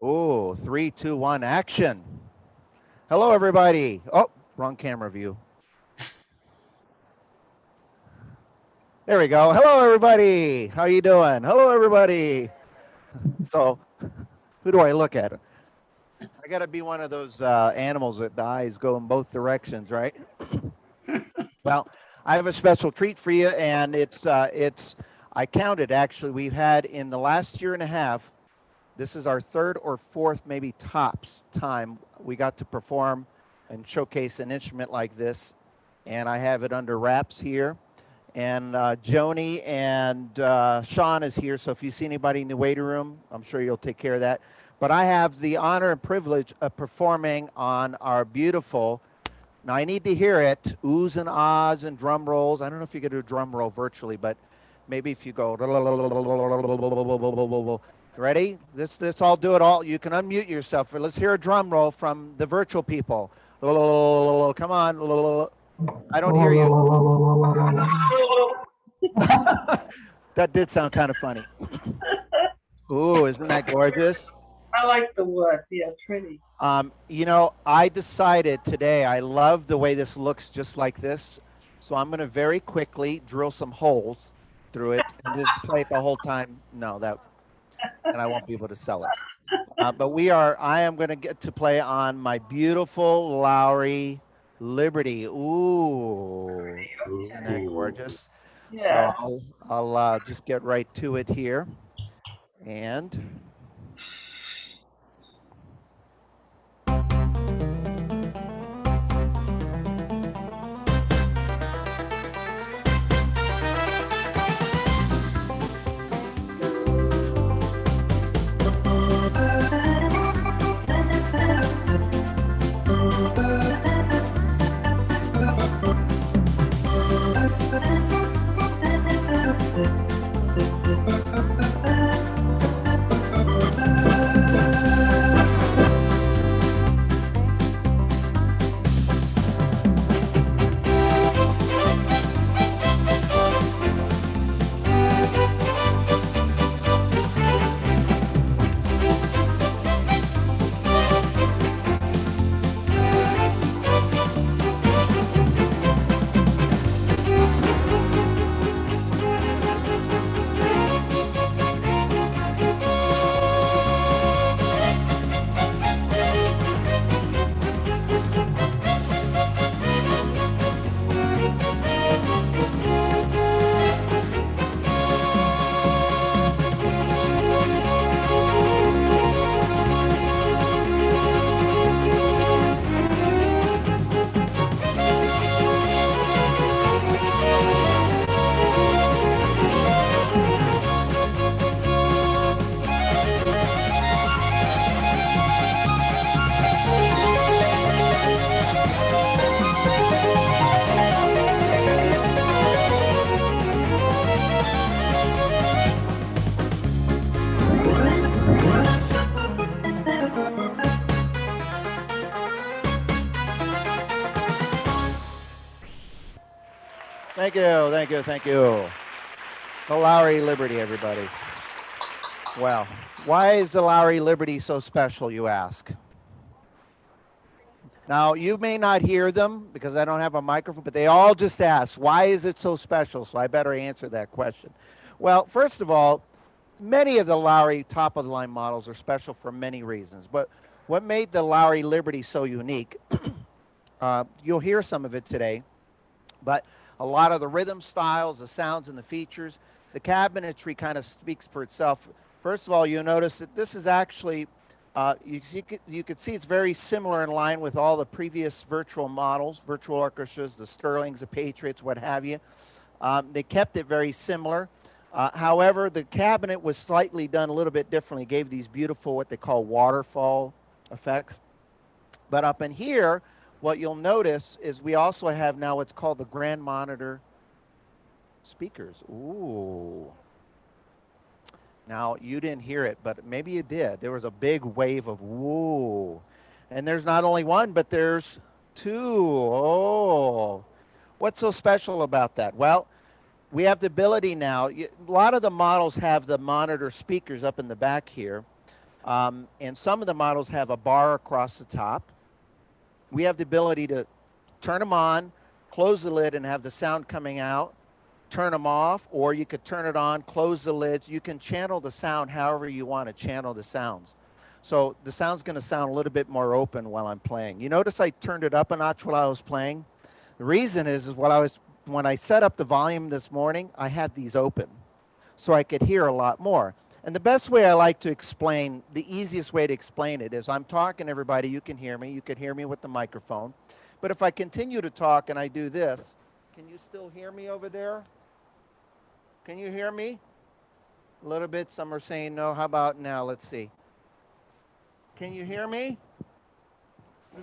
Oh, three, two, one, action. Hello, everybody. Oh, wrong camera view. There we go. Hello, everybody. How you doing? Hello, everybody. So, who do I look at? I got to be one of those animals that the eyes go in both directions, right? Well, I have a special treat for you, and it's. I counted actually. We've had in the last year and a half. This is our third or fourth, maybe tops time we got to perform and showcase an instrument like this, and I have it under wraps here. And Joni and Sean is here, so if you see anybody in the waiting room, I'm sure you'll take care of that. But I have the honor and privilege of performing on our beautiful, now I need to hear it, oohs and ahs and drum rolls. I don't know if you could do a drum roll virtually, but maybe if you go, ready? This I'll do it all. You can unmute yourself. Let's hear a drum roll from the virtual people. Come on. I don't hear you. That did sound kind of funny. Ooh, isn't that gorgeous? I like the wood. Yeah, pretty. You know, I decided today I love the way this looks just like this. So I'm going to very quickly drill some holes through it and just play it the whole time. No, and I won't be able to sell it. But I am going to get to play on my beautiful Lowrey Liberty. Ooh, isn't that gorgeous? Yeah. So I'll just get right to it here. And thank you. The Lowrey Liberty, everybody. Well, why is the Lowrey Liberty so special, you ask? Now, you may not hear them because I don't have a microphone, but they all just ask, why is it so special? So I better answer that question. Well, first of all, many of the Lowrey top-of-the-line models are special for many reasons, but what made the Lowrey Liberty so unique, you'll hear some of it today, but a lot of the rhythm styles, the sounds and the features, the cabinetry kind of speaks for itself. First of all, you'll notice that this is actually, you could see it's very similar in line with all the previous virtual models, virtual orchestras, the Sterlings, the Patriots, what have you. They kept it very similar. However, the cabinet was slightly done a little bit differently, gave these beautiful, what they call waterfall effects. But up in here, what you'll notice is we also have now what's called the grand monitor speakers. Ooh. Now, you didn't hear it, but maybe you did. There was a big wave of woo. And there's not only one, but there's two. Oh. What's so special about that? Well, we have the ability now. A lot of the models have the monitor speakers up in the back here. And some of the models have a bar across the top. We have the ability to turn them on, close the lid, and have the sound coming out. Turn them off, or you could turn it on, close the lids. You can channel the sound however you want to channel the sounds. So the sound's going to sound a little bit more open while I'm playing. You notice I turned it up a notch while I was playing. The reason is when I set up the volume this morning, I had these open so I could hear a lot more. And the best way I like to explain, the easiest way to explain it is I'm talking to everybody, you can hear me. You can hear me with the microphone. But if I continue to talk and I do this, can you still hear me over there? Can you hear me? A little bit. Some are saying no. How about now? Let's see. Can you hear me?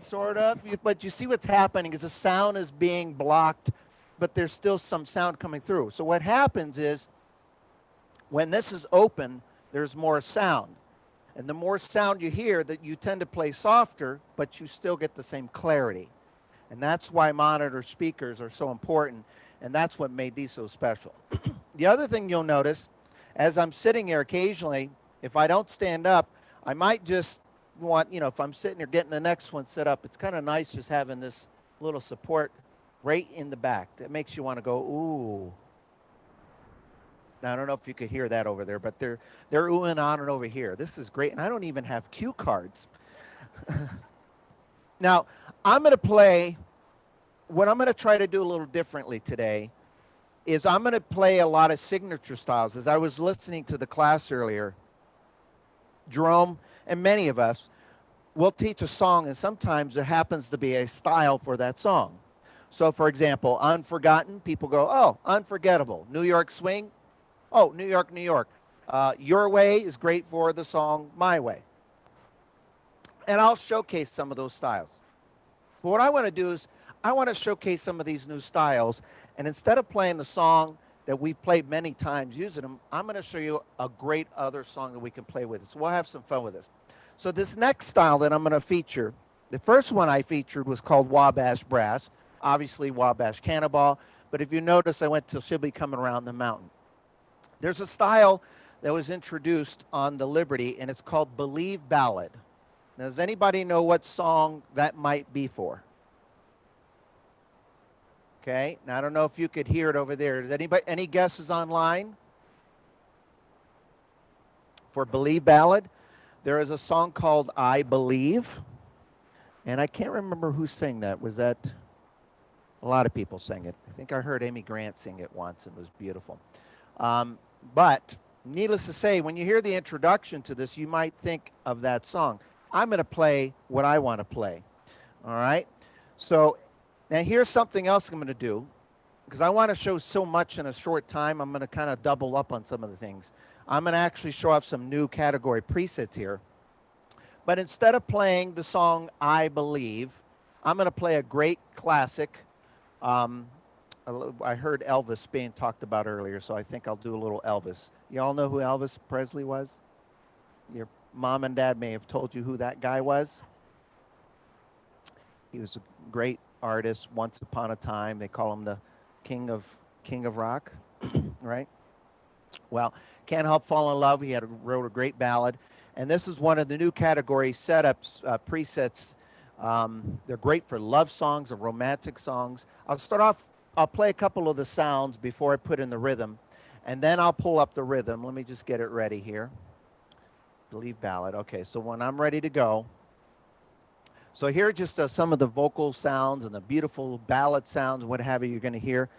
Sort of. But you see what's happening is the sound is being blocked, but there's still some sound coming through. So what happens is when this is open, there's more sound. And the more sound you hear, that you tend to play softer, but you still get the same clarity. And that's why monitor speakers are so important. And that's what made these so special. The other thing you'll notice, as I'm sitting here occasionally, if I don't stand up, I might just want, if I'm sitting here getting the next one set up, it's kind of nice just having this little support right in the back. That makes you want to go, ooh. Now, I don't know if you could hear that over there, but they're oohing on and over here. This is great, and I don't even have cue cards. Now, I'm going to play, what I'm going to try to do a little differently today is I'm going to play a lot of signature styles. As I was listening to the class earlier, Jerome and many of us will teach a song, and sometimes there happens to be a style for that song. So, for example, Unforgotten, people go, oh, Unforgettable. New York Swing, oh, New York, New York. Your Way is great for the song My Way. And I'll showcase some of those styles. But what I want to do is I want to showcase some of these new styles. And instead of playing the song that we've played many times using them, I'm going to show you a great other song that we can play with. So we'll have some fun with this. So this next style that I'm going to feature, the first one I featured was called Wabash Brass. Obviously Wabash Cannonball. But if you notice, I went to She'll Be Coming Around the Mountain. There's a style that was introduced on the Liberty, and it's called Believe Ballad. Now, does anybody know what song that might be for? Okay, now I don't know if you could hear it over there. Does anybody, any guesses online for Believe Ballad? There is a song called I Believe, and I can't remember who sang that. Was that, a lot of people sang it. I think I heard Amy Grant sing it once. It was beautiful. But needless to say, when you hear the introduction to this, you might think of that song. I'm going to play what I want to play. All right? So now here's something else I'm going to do, because I want to show so much in a short time. I'm going to kind of double up on some of the things. I'm going to actually show off some new category presets here. But instead of playing the song I Believe, I'm going to play a great classic. I heard Elvis being talked about earlier, so I think I'll do a little Elvis. You all know who Elvis Presley was? Your mom and dad may have told you who that guy was. He was a great artist once upon a time. They call him the king of rock, right? Well, Can't Help Falling in Love. He wrote a great ballad. And this is one of the new category setups, presets. They're great for love songs or romantic songs. I'll play a couple of the sounds before I put in the rhythm, and then I'll pull up the rhythm. Let me just get it ready here. Believe Ballad. Okay, so when I'm ready to go. So here are just some of the vocal sounds and the beautiful ballad sounds, what have you, you're going to hear.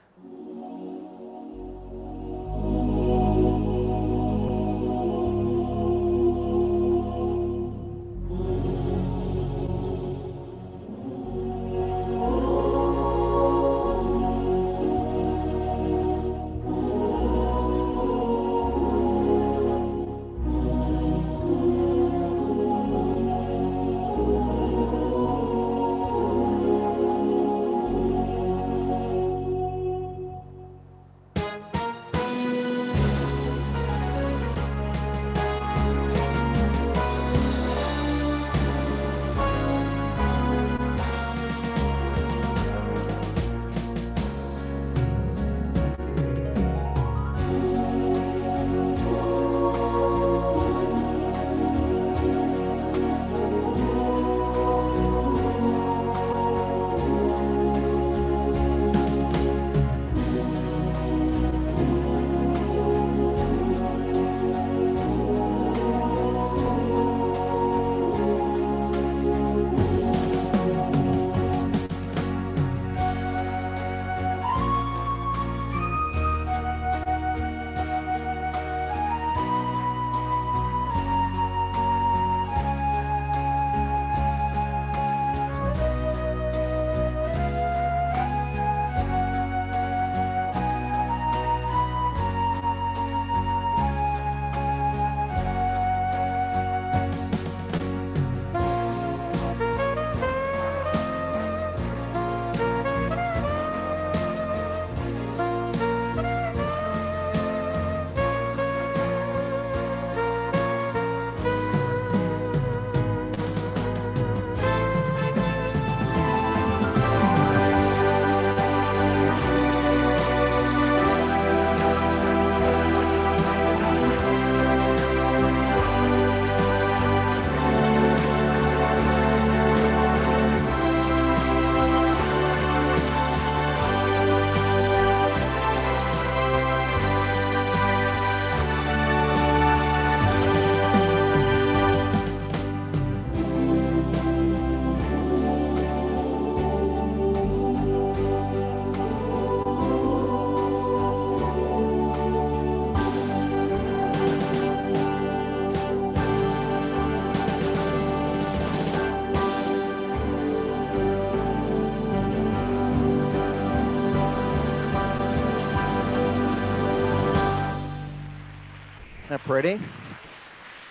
pretty? Isn't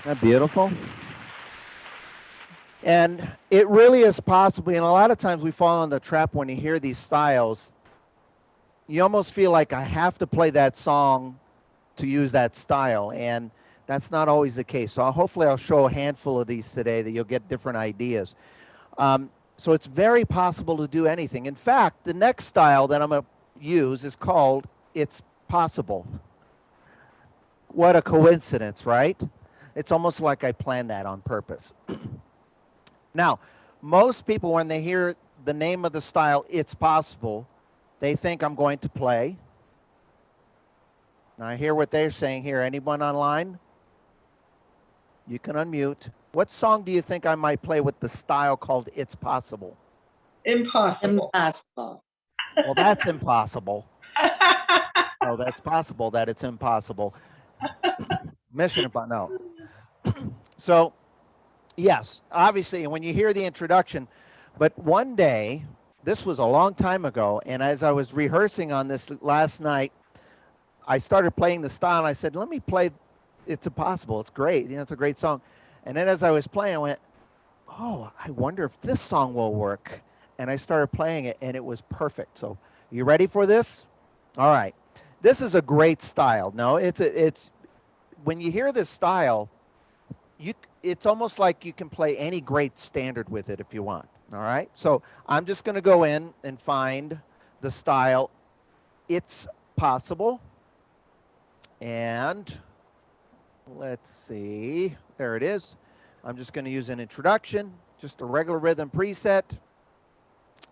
that beautiful? And it really is possible, and a lot of times we fall in the trap when you hear these styles. You almost feel like I have to play that song to use that style, and that's not always the case. So hopefully I'll show a handful of these today that you'll get different ideas. So it's very possible to do anything. In fact, the next style that I'm going to use is called It's Possible. What a coincidence, right? It's almost like I planned that on purpose. Now, most people, when they hear the name of the style, It's Possible, they think I'm going to play. Now, I hear what they're saying here. Anyone online? You can unmute. What song do you think I might play with the style called It's Possible? Impossible. Impossible. Well, that's impossible. Oh, that's possible that it's impossible. Mission impossible. No. So, yes, obviously, when you hear the introduction, but one day, this was a long time ago, and as I was rehearsing on this last night, I started playing the style, and I said, let me play It's Impossible. It's great. It's a great song. And then as I was playing, I went, oh, I wonder if this song will work. And I started playing it, and it was perfect. So, you ready for this? All right. This is a great style. No, it's when you hear this style, it's almost like you can play any great standard with it if you want. All right. So I'm just going to go in and find the style It's Possible. And let's see. There it is. I'm just going to use an introduction, just a regular rhythm preset.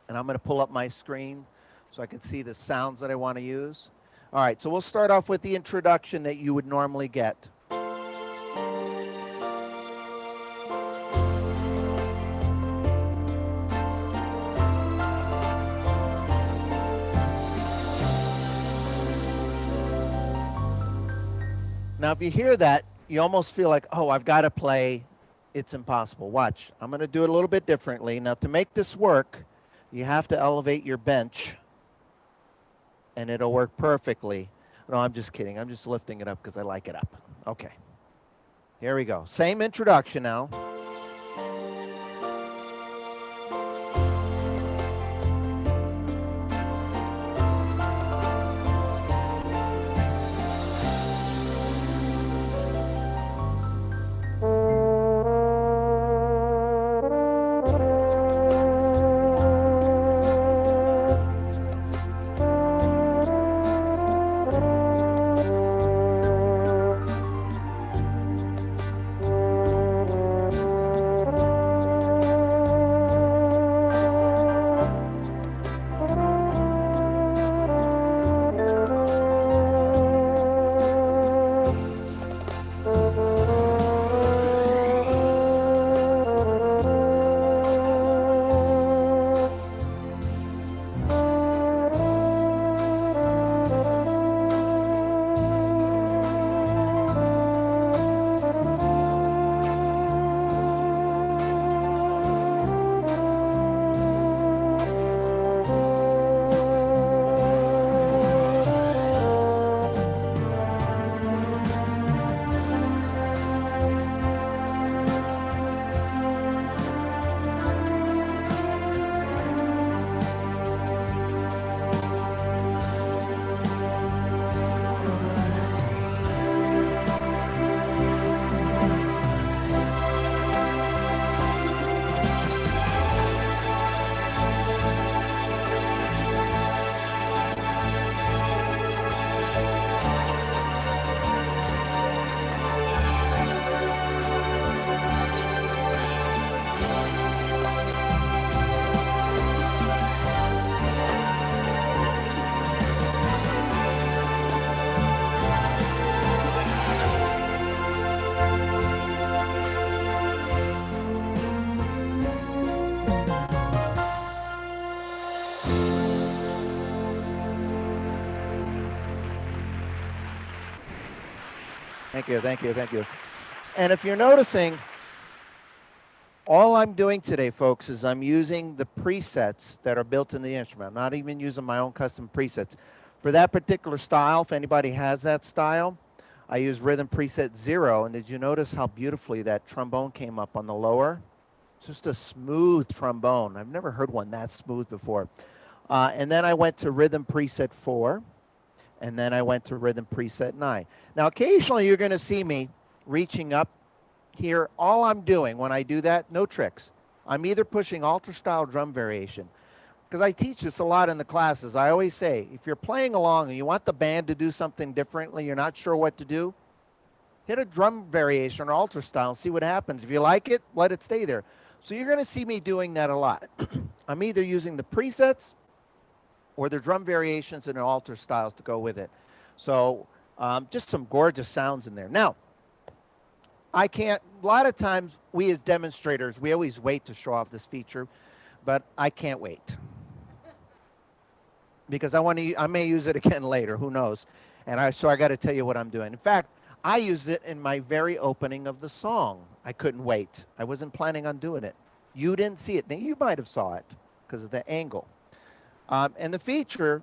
And I'm going to pull up my screen so I can see the sounds that I want to use. All right, so we'll start off with the introduction that you would normally get. Now, if you hear that, you almost feel like, oh, I've got to play It's Impossible. Watch, I'm going to do it a little bit differently. Now, to make this work, you have to elevate your bench, and it'll work perfectly. No, I'm just kidding. I'm just lifting it up because I like it up. Okay. Here we go. Same introduction now. Thank you, thank you, thank you. And if you're noticing, all I'm doing today, folks, is I'm using the presets that are built in the instrument. I'm not even using my own custom presets. For that particular style, if anybody has that style, I used rhythm preset 0, and did you notice how beautifully that trombone came up on the lower? It's just a smooth trombone. I've never heard one that smooth before. And then I went to rhythm preset 4, and then I went to rhythm preset 9. Now, occasionally you're going to see me reaching up here. All I'm doing when I do that, no tricks. I'm either pushing alter style drum variation, because I teach this a lot in the classes. I always say, if you're playing along and you want the band to do something differently, you're not sure what to do, hit a drum variation or alter style and see what happens. If you like it, let it stay there. So you're going to see me doing that a lot. I'm either using the presets or the drum variations and alter styles to go with it. So just some gorgeous sounds in there. Now, a lot of times we as demonstrators, we always wait to show off this feature, but I can't wait. Because I may use it again later, who knows. So I got to tell you what I'm doing. In fact, I used it in my very opening of the song. I couldn't wait. I wasn't planning on doing it. You didn't see it. Now, you might have saw it because of the angle. And the feature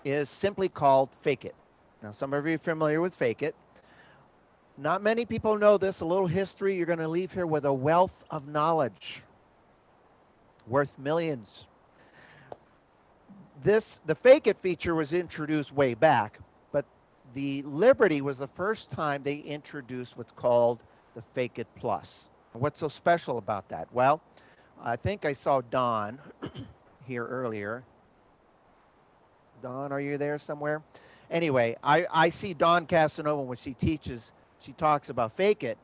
is simply called Fake It. Now, some of you are familiar with Fake It. Not many people know this. A little history. You're going to leave here with a wealth of knowledge worth millions. The Fake It feature was introduced way back, but the Liberty was the first time they introduced what's called the Fake It Plus. And what's so special about that? Well, I think I saw Dawn here earlier. Dawn, are you there somewhere? Anyway, I see Dawn Casanova when she teaches, she talks about Fake It.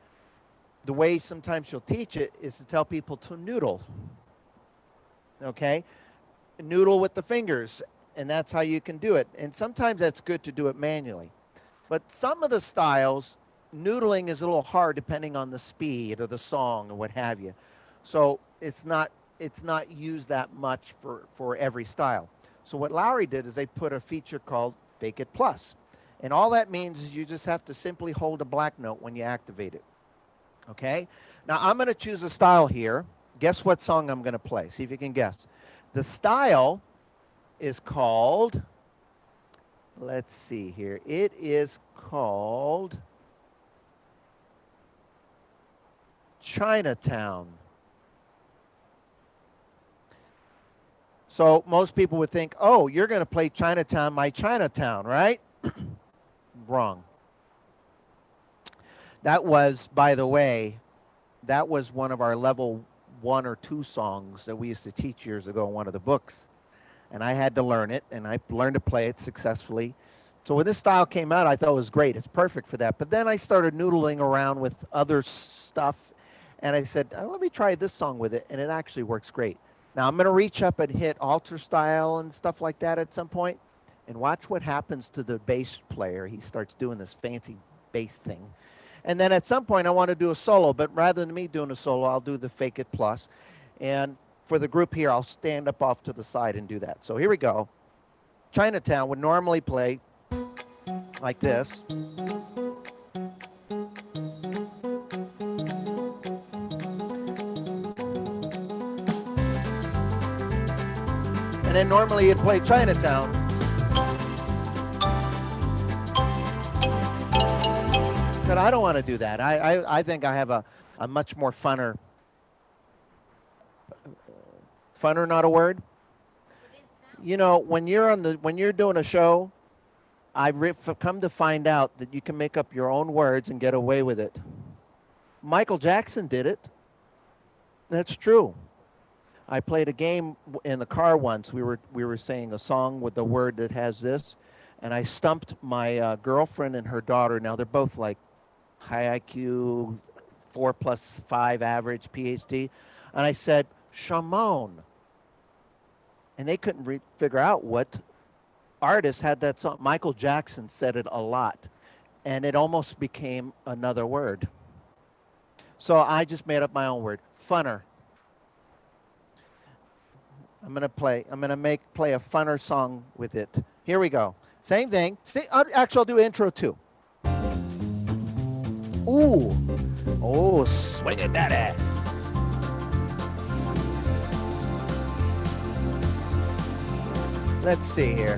The way sometimes she'll teach it is to tell people to noodle. Okay? Noodle with the fingers, and that's how you can do it. And sometimes that's good to do it manually. But some of the styles, noodling is a little hard depending on the speed or the song or what have you. So it's not used that much for every style. So what Lowrey did is they put a feature called Fake It Plus. And all that means is you just have to simply hold a black note when you activate it. Okay? Now I'm going to choose a style here. Guess what song I'm going to play. See if you can guess. The style is called, let's see here. It is called Chinatown. So most people would think, oh, you're going to play Chinatown, My Chinatown, right? Wrong. That was, by the way, that was one of our level 1 or 2 songs that we used to teach years ago in one of the books. And I had to learn it, and I learned to play it successfully. So when this style came out, I thought it was great. It's perfect for that. But then I started noodling around with other stuff, and I said, let me try this song with it, and it actually works great. Now I'm going to reach up and hit alter style and stuff like that at some point, and watch what happens to the bass player. He starts doing this fancy bass thing. And then at some point I want to do a solo, but rather than me doing a solo, I'll do the Fake It Plus. And for the group here, I'll stand up off to the side and do that. So here we go. Chinatown would normally play like this. And then normally you'd play Chinatown. But I don't want to do that. I think I have a much more funner, not a word. You know, when you're doing a show, I've come to find out that you can make up your own words and get away with it. Michael Jackson did it. That's true. I played a game in the car once. We were saying a song with the word that has this, and I stumped my girlfriend and her daughter. Now they're both like high IQ, 4+5 average PhD, and I said Shimon, and they couldn't figure out what artist had that song. Michael Jackson said it a lot, and it almost became another word. So I just made up my own word, funner. I'm gonna play a funner song with it. Here we go. Same thing. Actually, I'll do intro too. Ooh. Oh, swing it, daddy. Let's see here.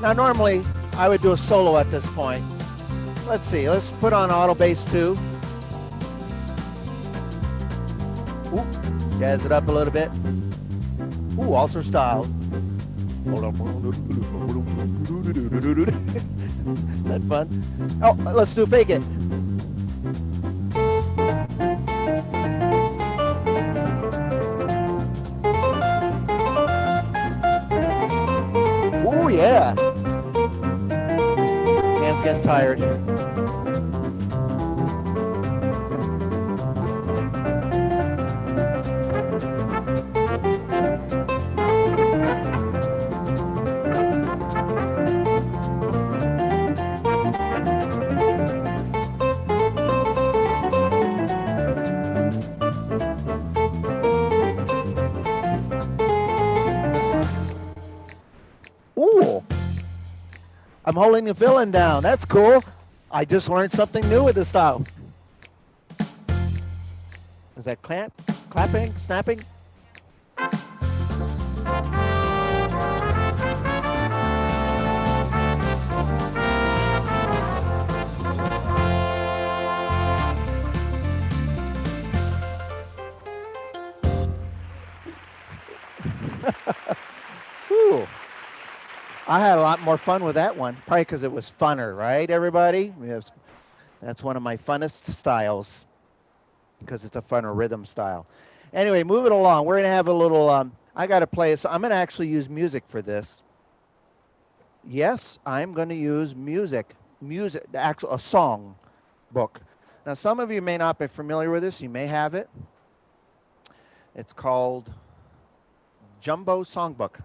Now, normally, I would do a solo at this point. Let's see. Let's put on auto bass 2. Ooh, jazz it up a little bit. Ooh, Waltzer style. That fun? Oh, let's do Fake It. Ooh, yeah. Hands getting tired. Ooh, I'm holding the villain down. That's cool. I just learned something new with this style. Is that clapping, snapping? Whew. I had a lot more fun with that one, probably because it was funner, right, everybody? Yes. That's one of my funnest styles because it's a funner rhythm style. Anyway, moving along, we're going to have a little, I got to play, I'm going to actually use music for this. Yes, I'm going to use music, a song book. Now, some of you may not be familiar with this. You may have it. It's called Jumbo Songbook.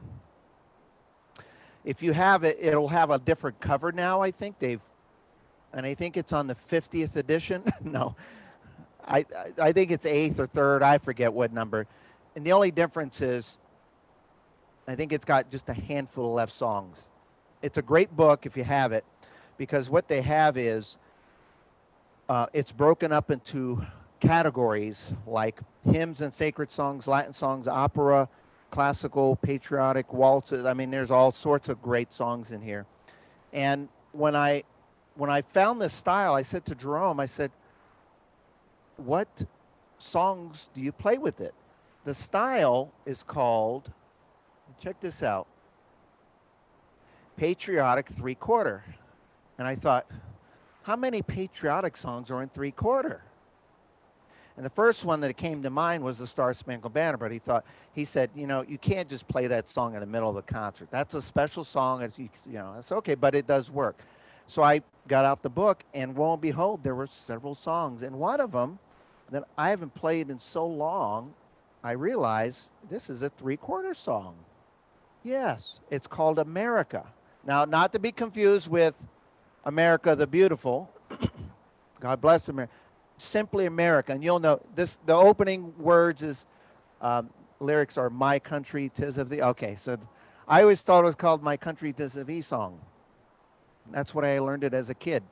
If you have it, it'll have a different cover now, I think. And I think it's on the 50th edition. No, I think it's 8th or 3rd. I forget what number. And the only difference is I think it's got just a handful of left songs. It's a great book if you have it, because what they have is it's broken up into categories like hymns and sacred songs, Latin songs, opera, classical, patriotic, waltzes. I mean, there's all sorts of great songs in here. And when I found this style, I said to Jerome, I said, what songs do you play with it? The style is called, check this out, patriotic 3/4. And I thought, how many patriotic songs are in 3/4? And the first one that came to mind was the Star Spangled Banner, but he said, you know, you can't just play that song in the middle of the concert. That's a special song. It's, you know, that's okay, but it does work. So I got out the book, and lo and behold, there were several songs. And one of them that I haven't played in so long, I realized this is a 3/4 song. Yes, it's called America. Now, not to be confused with America the Beautiful. God bless America. Simply America. And you'll know this, the opening words is, lyrics are My Country, 'Tis of Thee. Okay, so I always thought it was called My Country, 'Tis of Thee song. That's what I learned it as a kid.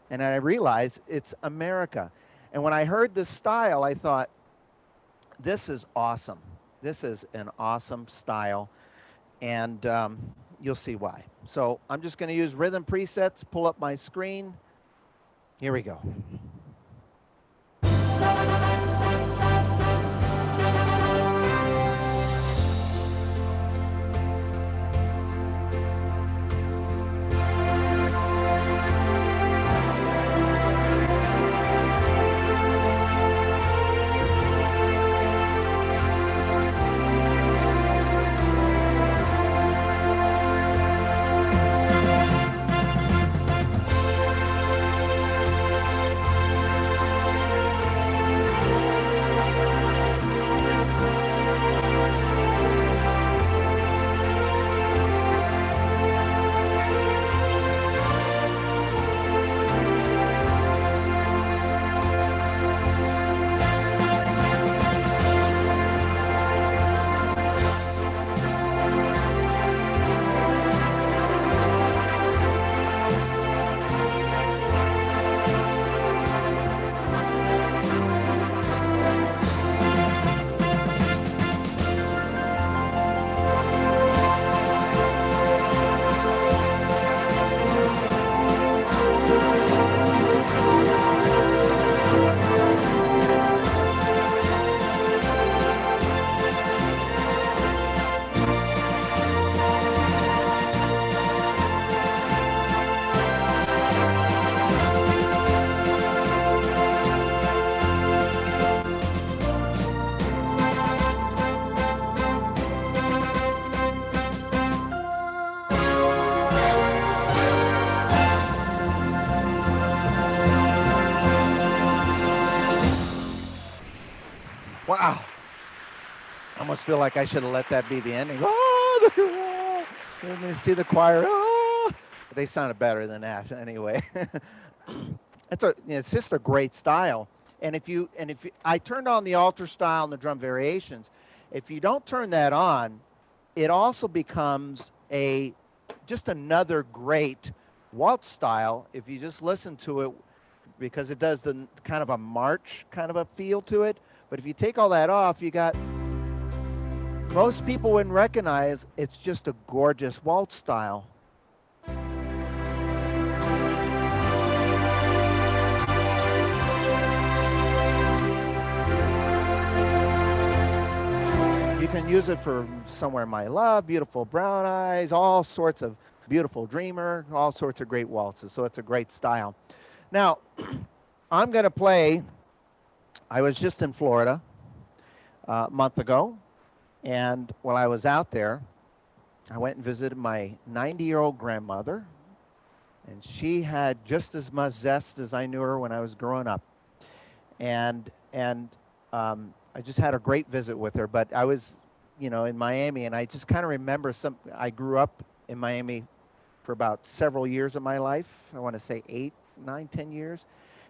And I realized it's America. And when I heard this style, I thought, this is awesome. This is an awesome style. And you'll see why. So I'm just going to use rhythm presets, pull up my screen. Here we go. almost feel like I should have let that be the ending. Oh, let me see the choir. Oh. They sounded better than that anyway. It's just a great style. And if I turned on the alter style and the drum variations, if you don't turn that on, it also becomes just another great waltz style if you just listen to it, because it does the kind of a march kind of a feel to it. But if you take all that off, most people wouldn't recognize it's just a gorgeous waltz style. You can use it for Somewhere My Love, Beautiful Brown Eyes, all sorts of Beautiful Dreamer, all sorts of great waltzes. So it's a great style. Now, I'm going to play, I was just in Florida a month ago, and while I was out there, I went and visited my 90-year-old grandmother, and she had just as much zest as I knew her when I was growing up. And I just had a great visit with her, but I was, in Miami, and I just kind of remember I grew up in Miami for about several years of my life. I want to say 8, 9, 10 years.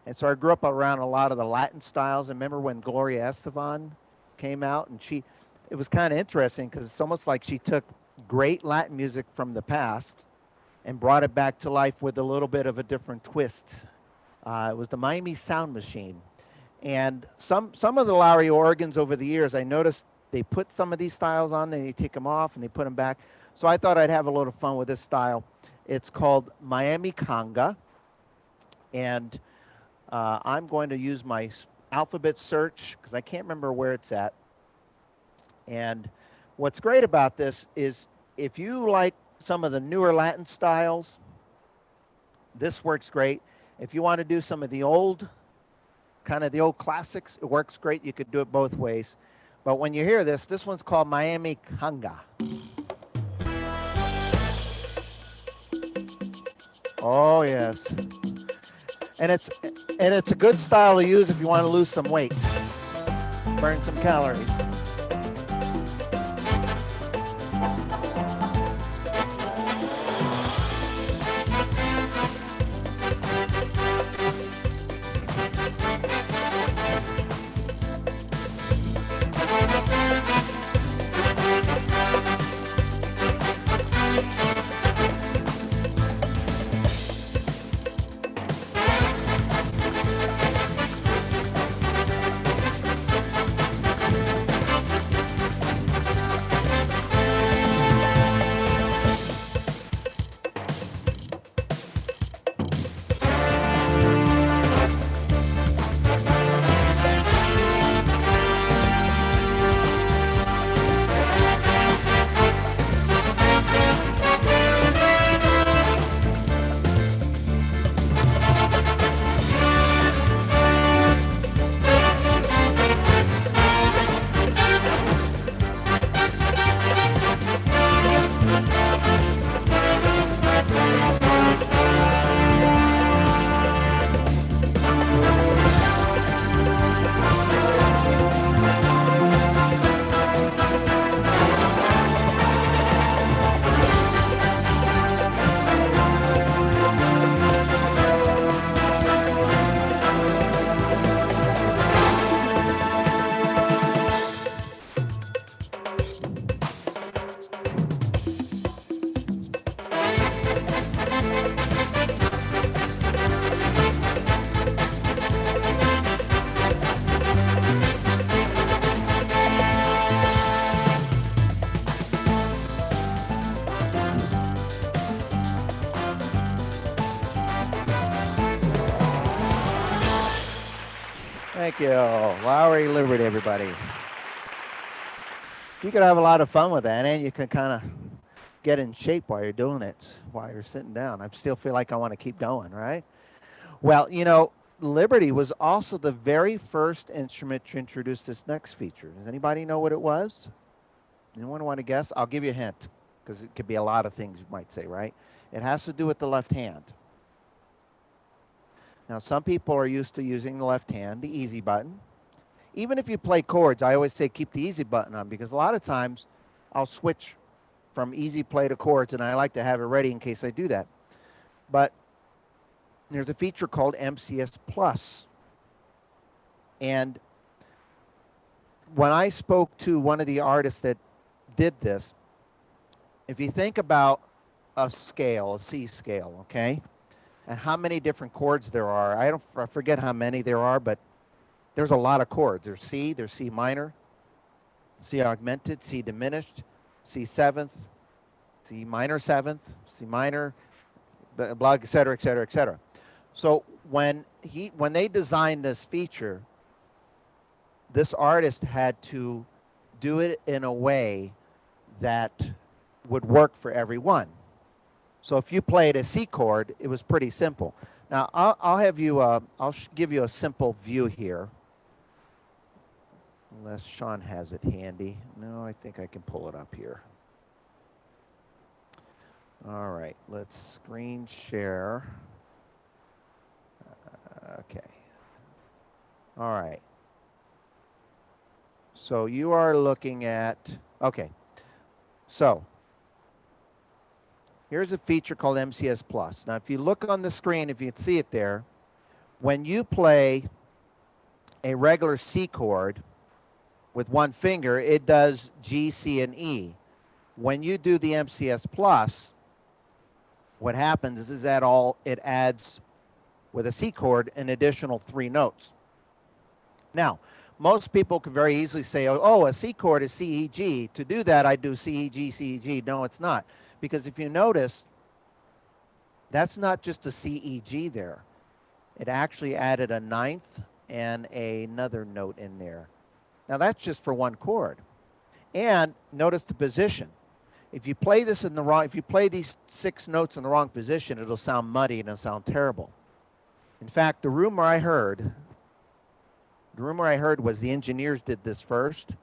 And so I grew up around a lot of the Latin styles. I remember when Gloria Estefan came out, and it was kind of interesting because it's almost like she took great Latin music from the past and brought it back to life with a little bit of a different twist. It was the Miami Sound Machine. And some of the Lowrey organs over the years, I noticed they put some of these styles on, then they take them off and they put them back. So I thought I'd have a little fun with this style. It's called Miami Conga. And I'm going to use my alphabet search because I can't remember where it's at. And what's great about this is if you like some of the newer Latin styles, this works great. If you want to do some of the old classics, it works great. You could do it both ways. But when you hear this one's called Miami Conga. Oh, yes. And it's a good style to use if you want to lose some weight, burn some calories. Thank you. Lowrey Liberty, everybody. You could have a lot of fun with that, and you can kind of get in shape while you're doing it, while you're sitting down. I still feel like I want to keep going, right? Well, Liberty was also the very first instrument to introduce this next feature. Does anybody know what it was? Anyone want to guess? I'll give you a hint, because it could be a lot of things you might say, right? It has to do with the left hand. Now, some people are used to using the left hand, the easy button. even if you play chords, I always say keep the easy button on, because a lot of times I'll switch from easy play to chords, and I like to have it ready in case I do that. But there's a feature called MCS Plus. And when I spoke to one of the artists that did this, if you think about a scale, a C scale, okay, and how many different chords there are, I forget how many there are, but there's a lot of chords. There's C minor, C augmented, C diminished, C seventh, C minor seventh, C minor, blah, et cetera, et cetera, et cetera. So when they designed this feature, this artist had to do it in a way that would work for everyone. So if you played a C chord, it was pretty simple. Now I'll give you a simple view here, unless Sean has it handy. No, I think I can pull it up here. All right, let's screen share. Okay. All right. So you are looking at, okay. So here's a feature called MCS Plus. Now, if you look on the screen, if you can see it there, when you play a regular C chord with one finger, it does G, C, and E. When you do the MCS Plus, what happens is that it adds with a C chord an additional 3 notes. Now, most people can very easily say, oh, a C chord is C, E, G. To do that, I do C, E, G, C, E, G. No, it's not. Because if you notice, that's not just a C, E, G there. It actually added a 9th and another note in there. Now, that's just for one chord. And notice the position. If you play this if you play these 6 notes in the wrong position, it'll sound muddy and it'll sound terrible. In fact, the rumor I heard was the engineers did this first,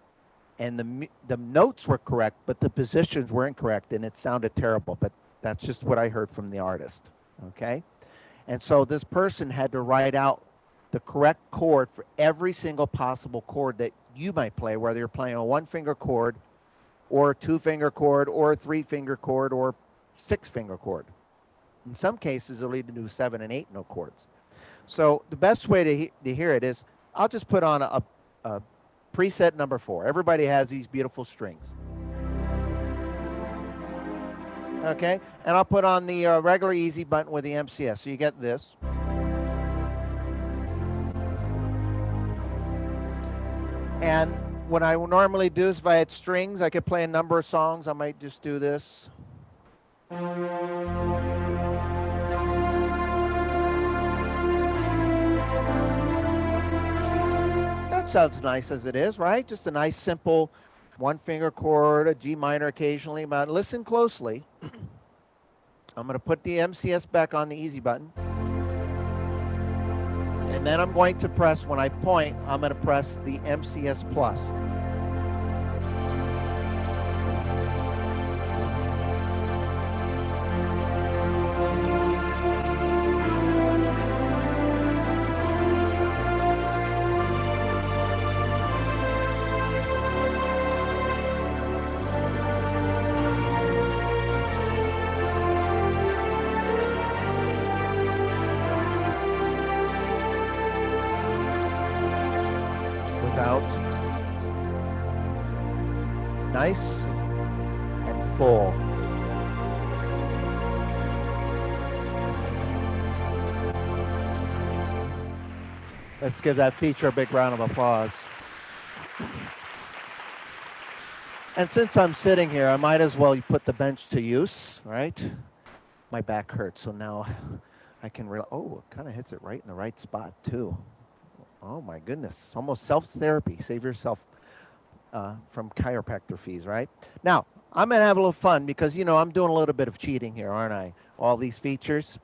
and the notes were correct, but the positions were incorrect, and it sounded terrible. But that's just what I heard from the artist, okay? And so this person had to write out the correct chord for every single possible chord that you might play, whether you're playing a 1-finger chord or a 2-finger chord or a 3-finger chord or 6-finger chord. In some cases, they'll even do 7 and 8 note chords. So the best way to hear it is, I'll just put on a preset number 4. Everybody has these beautiful strings. Okay, and I'll put on the regular easy button with the MCS. So you get this. And what I would normally do is if I had strings, I could play a number of songs. I might just do this. That sounds nice as it is, right? Just a nice, simple 1-finger chord, a G minor occasionally. But listen closely. I'm going to put the MCS back on the easy button. And then I'm going to press, when I point, I'm going to press the MCS Plus. Out. Nice and full. Let's give that feature a big round of applause. And since I'm sitting here, I might as well put the bench to use, right? My back hurts, so now I can oh, it kind of hits it right in the right spot too. Oh my goodness, almost self-therapy. Save yourself from chiropractor fees, right? Now, I'm gonna have a little fun because, you know, I'm doing a little bit of cheating here, aren't I? All these features.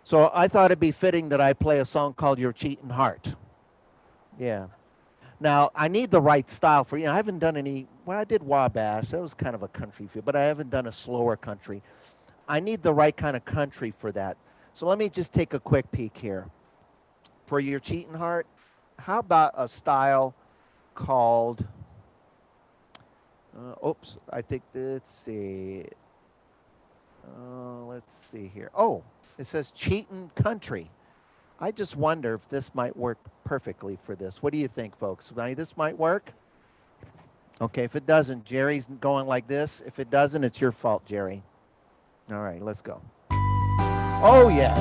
So I thought it'd be fitting that I play a song called Your Cheatin' Heart. Yeah. Now, I need the right style for, I haven't done any, well, I did Wabash. That was kind of a country feel, but I haven't done a slower country. I need the right kind of country for that. So let me just take a quick peek here. For Your Cheatin' Heart, how about a style called, oops, I think, let's see. Let's see here. Oh, it says Cheatin' Country. I just wonder if this might work perfectly for this. What do you think, folks? This might work? Okay, if it doesn't, Jerry's going like this. If it doesn't, it's your fault, Jerry. All right, let's go. Oh, yes.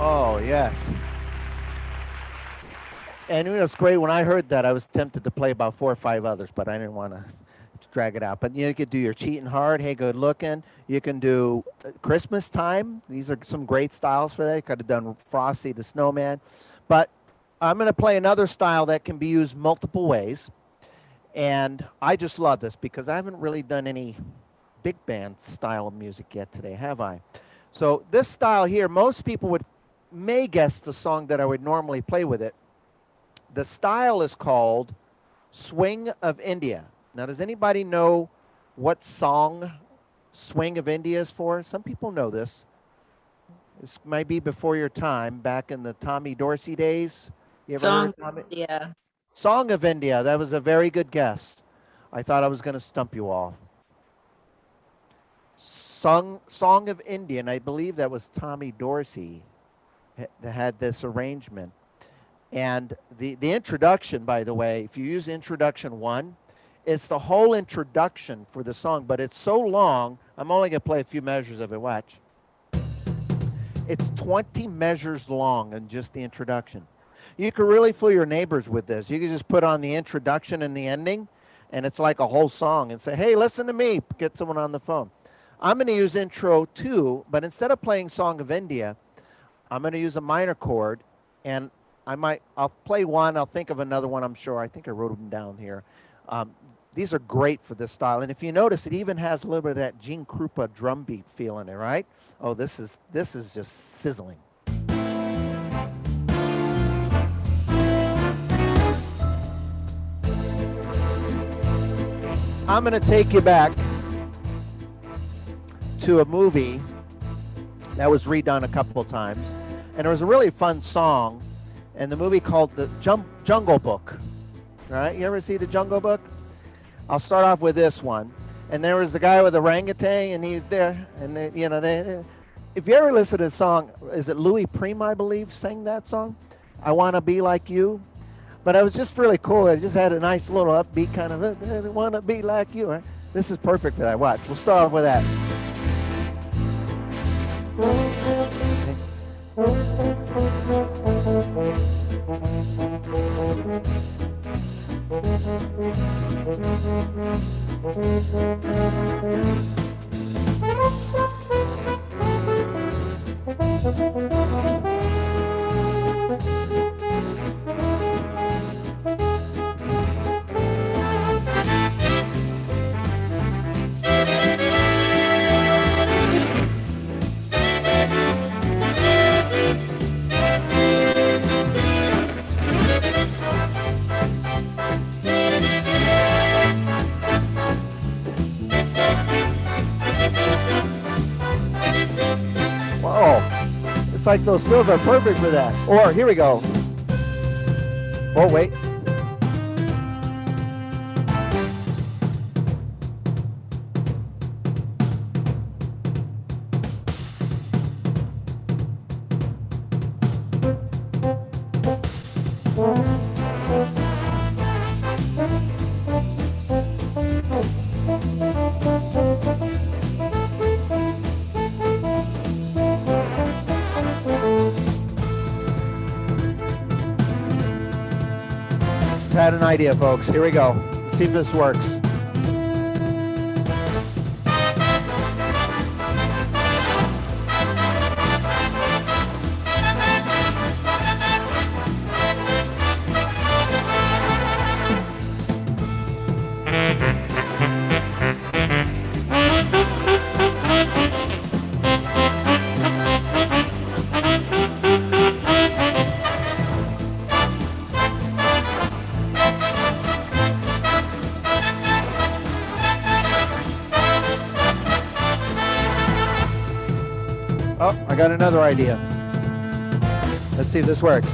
Oh, yes. And you know, it's great. When I heard that, I was tempted to play about 4 or 5 others, but I didn't want to drag it out. But you could do your Cheatin' Hard, Hey Good Looking. You can do Christmas Time. These are some great styles for that. You could have done Frosty the Snowman. But I'm going to play another style that can be used multiple ways. And I just love this because I haven't really done any big band style of music yet today, have I? So this style here, most people may guess the song that I would normally play with it. The style is called Swing of India. Now, does anybody know what song Swing of India is for? Some people know this. This might be before your time, back in the Tommy Dorsey days. You ever heard of Tommy? Yeah. Song of India. That was a very good guess. I thought I was going to stump you all. Song of India, and I believe that was Tommy Dorsey that had this arrangement. And the introduction, by the way, if you use introduction 1, it's the whole introduction for the song, but it's so long, I'm only going to play a few measures of it. Watch. It's 20 measures long in just the introduction. You could really fool your neighbors with this. You could just put on the introduction and the ending, and it's like a whole song, and say, hey, listen to me, get someone on the phone. I'm going to use intro 2, but instead of playing Song of India, I'm going to use a minor chord, and I'll play one. I'll think of another one, I'm sure. I think I wrote them down here. These are great for this style. And if you notice, it even has a little bit of that Gene Krupa drum beat feel in it, right? Oh, this is just sizzling. I'm going to take you back to a movie that was redone a couple times. And there was a really fun song in the movie called The Jungle Book. Right? You ever see The Jungle Book? I'll start off with this one. And there was the guy with the orangutan, and he's there. And if you ever listen to the song, is it Louis Prima, I believe, sang that song? I Want to Be Like You. But it was just really cool. It just had a nice little upbeat kind of, I want to be like you. Right? This is perfect for that. Watch. We'll start off with that. It's like those fills are perfect for that. Or here we go. Oh, wait. had an idea, folks. Here we go. Let's see if this works. Oh, I got another idea. Let's see if this works.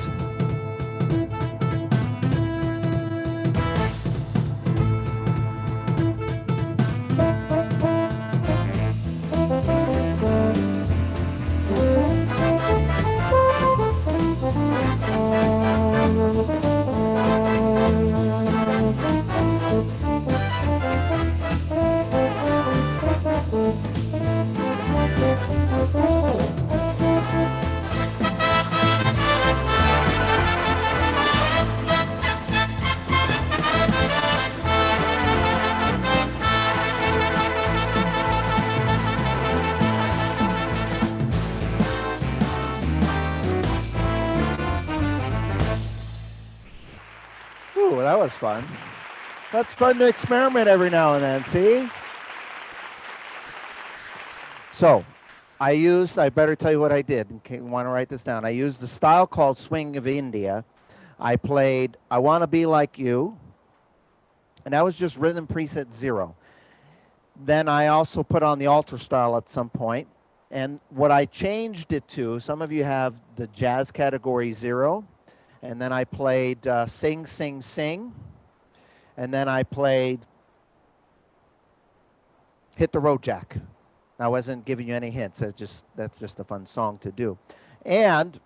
Ooh, that was fun. That's fun to experiment every now and then, see? So, I better tell you what I did in case you want to write this down. I used the style called Swing of India. I played I Want to Be Like You, and that was just rhythm preset 0. Then I also put on the alter style at some point, and what I changed it to, some of you have the jazz category 0, and then I played Sing, Sing, Sing, and then I played Hit the Road Jack. I wasn't giving you any hints. That's just a fun song to do. And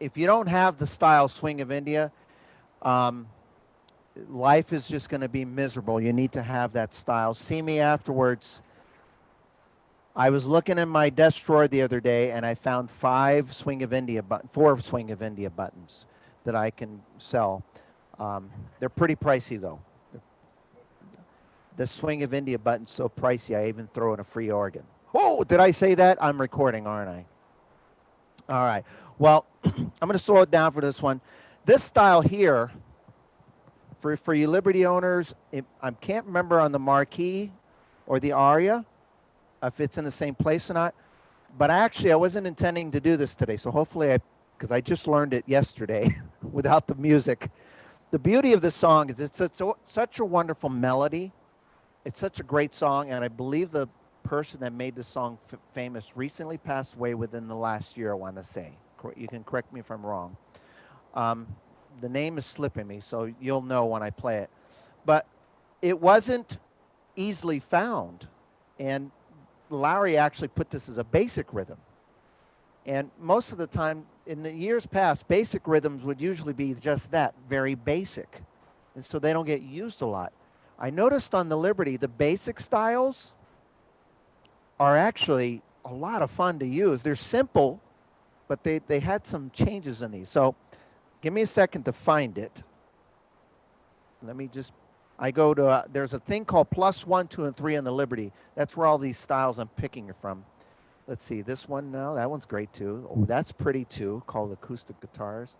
if you don't have the style Swing of India, life is just going to be miserable. You need to have that style. See me afterwards. I was looking in my desk drawer the other day, and I found 4 Swing of India buttons that I can sell. They're pretty pricey, though. The Swing of India button's so pricey, I even throw in a free organ. Oh, did I say that? I'm recording, aren't I? All right. Well, I'm going to slow it down for this one. This style here, for you Liberty owners, I can't remember on the marquee or the aria if it's in the same place or not. But actually, I wasn't intending to do this today, so hopefully, because I just learned it yesterday without the music. The beauty of this song is it's such a wonderful melody. It's such a great song, and I believe the person that made this song famous recently passed away within the last year, I want to say. You can correct me if I'm wrong. The name is slipping me, so you'll know when I play it. But it wasn't easily found, and Lowrey actually put this as a basic rhythm. And most of the time, in the years past, basic rhythms would usually be just that, very basic. And so they don't get used a lot. I noticed on the Liberty, the basic styles are actually a lot of fun to use. They're simple, but they had some changes in these. So give me a second to find it. Let me just, I go to, there's a thing called +1, 2, and 3 on the Liberty. That's where all these styles I'm picking are from. Let's see, this one now, that one's great too. Oh, that's pretty too, called Acoustic Guitars.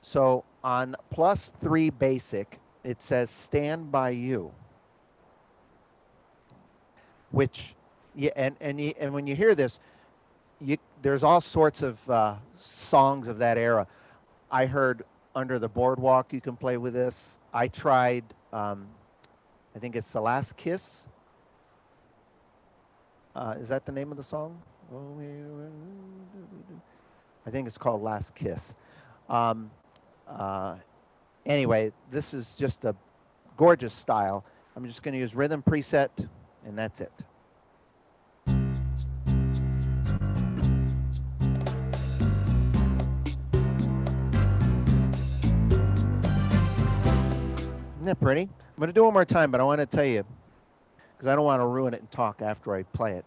So on +3 basic, it says Stand By You. Which, yeah, and when you hear this, there's all sorts of songs of that era. I heard Under the Boardwalk, you can play with this. I tried, I think it's The Last Kiss. Is that the name of the song? I think it's called Last Kiss. Anyway, this is just a gorgeous style. I'm just going to use rhythm preset, and that's it. Isn't that pretty? I'm going to do it one more time, but I want to tell you, because I don't want to ruin it and talk after I play it.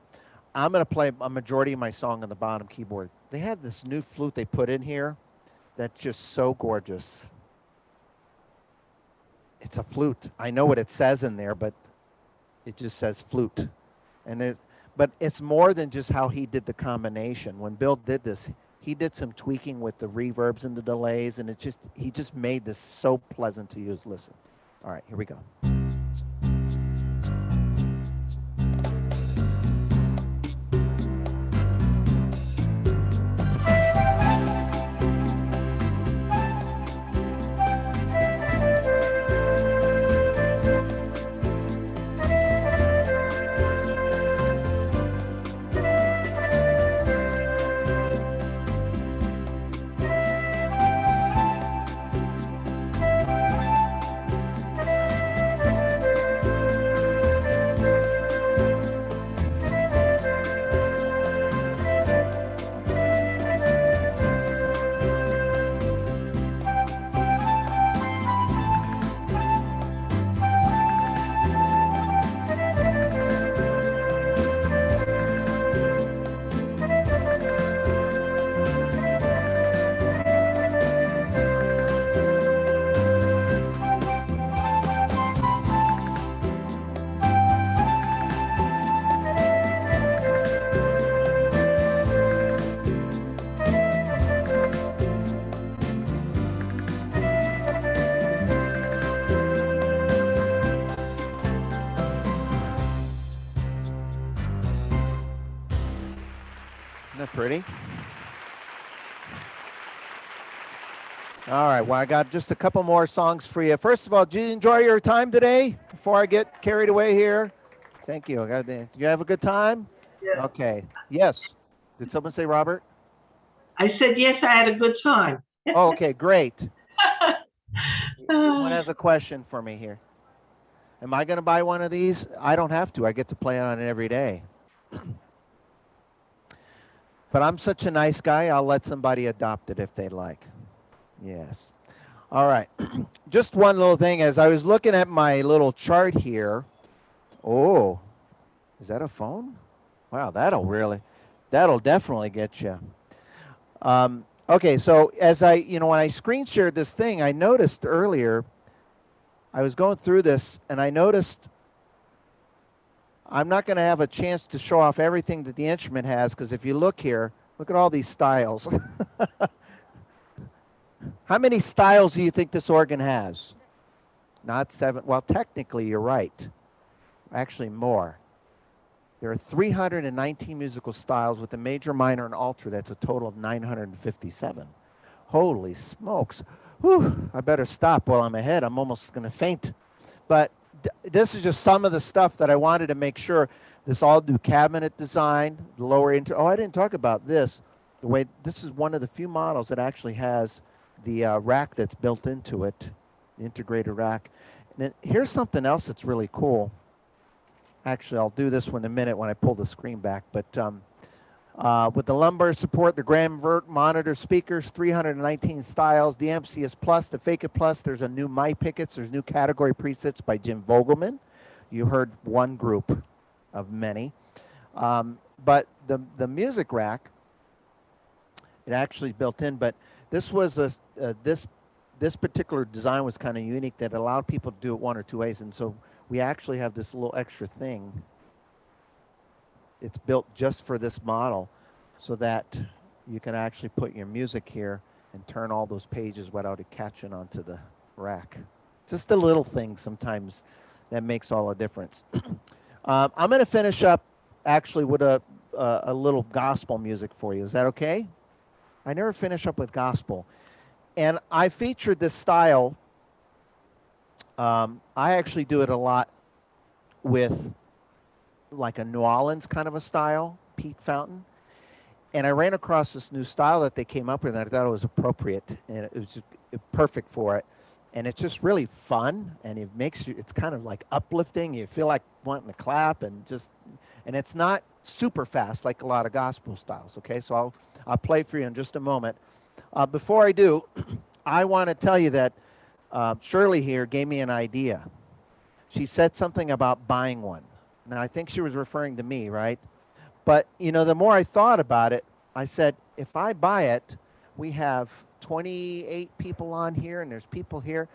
I'm going to play a majority of my song on the bottom keyboard. They have this new flute they put in here that's just so gorgeous. It's a flute. I know what it says in there, but it just says flute. But it's more than just how he did the combination. When Bill did this, he did some tweaking with the reverbs and the delays, and he just made this so pleasant to use. Listen. All right, here we go. Isn't that pretty? All right, well, I got just a couple more songs for you. First of all, did you enjoy your time today before I get carried away here? Thank you. Did you have a good time? Yeah. Okay. Yes. Did someone say Robert? I said, yes, I had a good time. Oh, okay, great. Someone has a question for me here. Am I going to buy one of these? I don't have to. I get to play on it every day. But I'm such a nice guy, I'll let somebody adopt it if they like. Yes. All right. Just one little thing. As I was looking at my little chart here. Oh, is that a phone? Wow, that'll definitely get you. Okay, so as when I screen shared this thing, I noticed earlier, I was going through this, and I noticed I'm not going to have a chance to show off everything that the instrument has, because if you look here, look at all these styles. How many styles do you think this organ has? Not 7. Well, technically, you're right. Actually, more. There are 319 musical styles with a major, minor, and alto. That's a total of 957. Holy smokes. Whew, I better stop while I'm ahead. I'm almost going to faint. But this is just some of the stuff that I wanted to make sure. This all new cabinet design, the lower I didn't talk about this. This is one of the few models that actually has the rack that's built into it, the integrated rack. And then here's something else that's really cool. Actually, I'll do this one in a minute when I pull the screen back. But with the lumbar support, the Gramvert monitor speakers, 319 styles, the MCS Plus, the Fake It Plus, there's a new My Pickets, there's new category presets by Jim Vogelman. You heard one group of many. But the music rack, it actually is built in, but this was this particular design was kind of unique that allowed people to do it one or two ways. And so we actually have this little extra thing. It's built just for this model so that you can actually put your music here and turn all those pages without it catching onto the rack. Just a little thing sometimes that makes all the difference. I'm going to finish up actually with a little gospel music for you. Is that okay? I never finish up with gospel. And I featured this style. I actually do it a lot with like a New Orleans kind of a style, Pete Fountain. And I ran across this new style that they came up with, and I thought it was appropriate, and it was just perfect for it. And it's just really fun, and it makes you, it's kind of like uplifting. You feel like wanting to clap, and it's not super fast like a lot of gospel styles, okay? So I'll play for you in just a moment. Before I do, I want to tell you that Shirley here gave me an idea. She said something about buying one. Now, I think she was referring to me, right? But, the more I thought about it, I said, if I buy it, we have 28 people on here, and there's people here.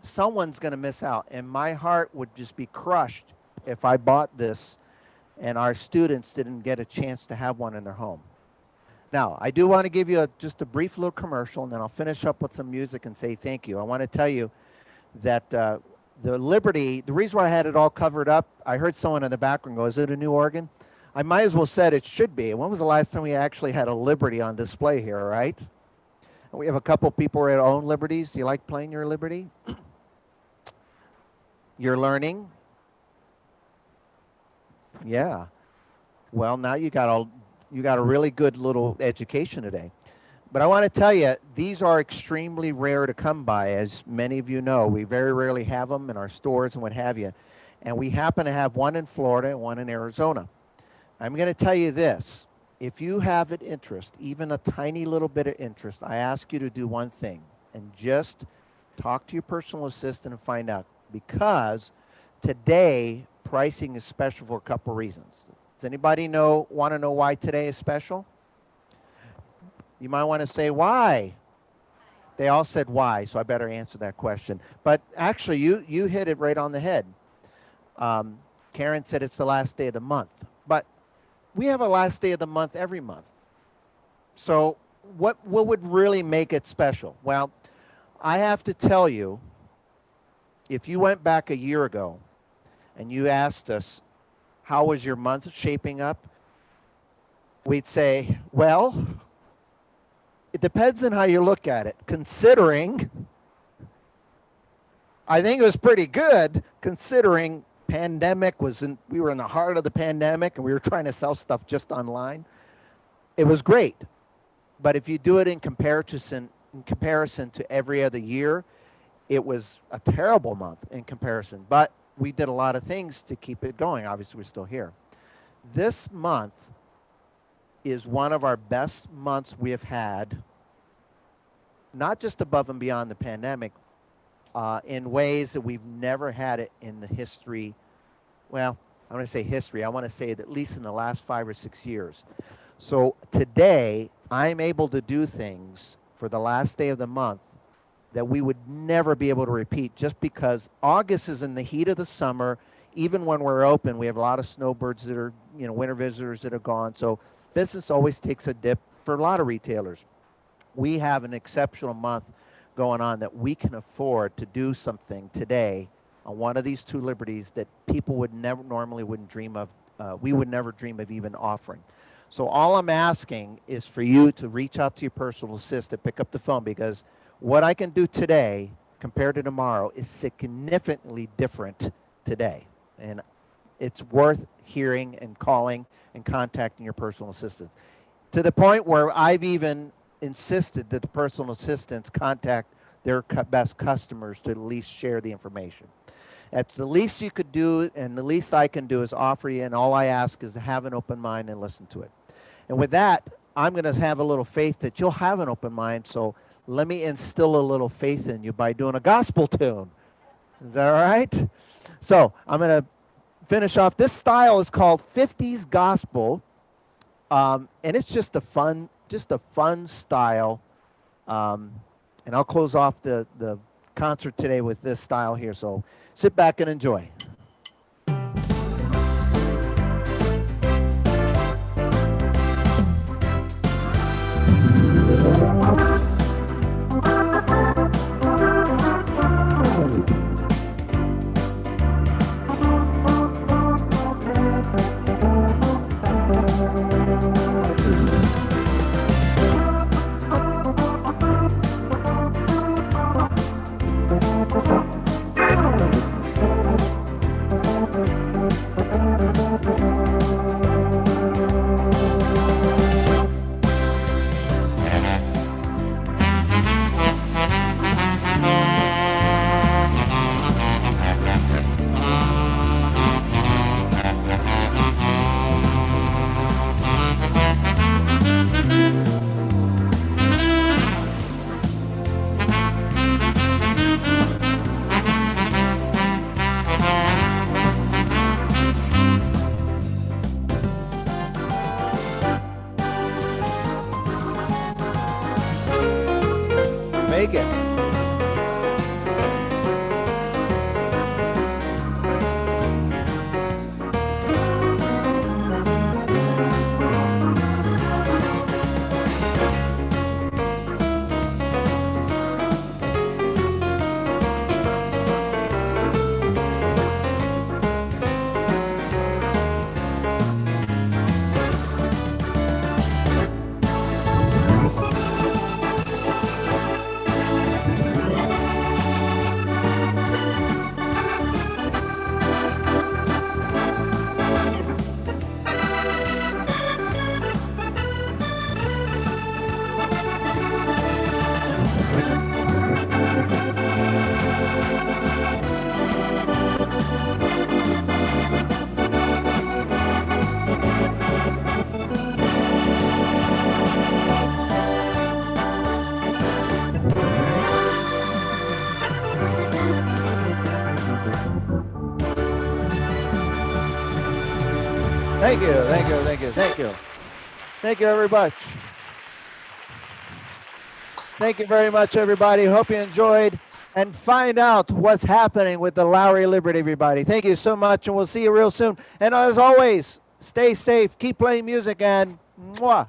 someone's going to miss out. And my heart would just be crushed if I bought this and our students didn't get a chance to have one in their home. Now, I do want to give you just a brief little commercial, and then I'll finish up with some music and say thank you. I want to tell you that the Liberty, the reason why I had it all covered up, I heard someone in the background go, is it a new organ? I might as well said it should be. When was the last time we actually had a Liberty on display here, right? And we have a couple people that own Liberties. Do you like playing your Liberty? You're learning? Yeah. Well, now you got a really good little education today. But I want to tell you, these are extremely rare to come by, as many of you know. We very rarely have them in our stores and what have you. And we happen to have one in Florida and one in Arizona. I'm going to tell you this. If you have an interest, even a tiny little bit of interest, I ask you to do one thing, and just talk to your personal assistant and find out. Because today, pricing is special for a couple reasons. Does anybody want to know why today is special? You might want to say why. They all said why, so I better answer that question. But actually, you hit it right on the head. Karen said it's the last day of the month. But we have a last day of the month every month. So what would really make it special? Well, I have to tell you, if you went back a year ago and you asked us, how was your month shaping up? We'd say, well, it depends on how you look at it. Considering, I think it was pretty good, considering we were in the heart of the pandemic and we were trying to sell stuff just online. It was great. But if you do it in comparison to every other year, it was a terrible month in comparison. But we did a lot of things to keep it going. Obviously, we're still here. This month is one of our best months we have had, not just above and beyond the pandemic, in ways that we've never had it in the history. Well, I want to say history. I want to say at least in the last 5 or 6 years. So today, I'm able to do things for the last day of the month that we would never be able to repeat, just because August is in the heat of the summer. Even when we're open, we have a lot of snowbirds that are, winter visitors that are gone. So business always takes a dip for a lot of retailers. We have an exceptional month going on that we can afford to do something today on one of these two Liberties that people would never wouldn't dream of. We would never dream of even offering. So all I'm asking is for you to reach out to your personal assistant, pick up the phone, because what I can do today compared to tomorrow is significantly different today. And it's worth hearing and calling and contacting your personal assistant, to the point where I've even insisted that the personal assistants contact their best customers to at least share the information. That's the least you could do, and the least I can do is offer you, and all I ask is to have an open mind and listen to it. And with that, I'm going to have a little faith that you'll have an open mind, so let me instill a little faith in you by doing a gospel tune. Is that all right? So I'm going to finish off. This style is called 50s gospel, and it's just a fun style. And I'll close off the concert today with this style here. So sit back and enjoy. Make it. Thank you, thank you, thank you, thank you. Thank you very much. Thank you very much, everybody. Hope you enjoyed and find out what's happening with the Lowrey Liberty, everybody. Thank you so much, and we'll see you real soon. And as always, stay safe, keep playing music, and mwah.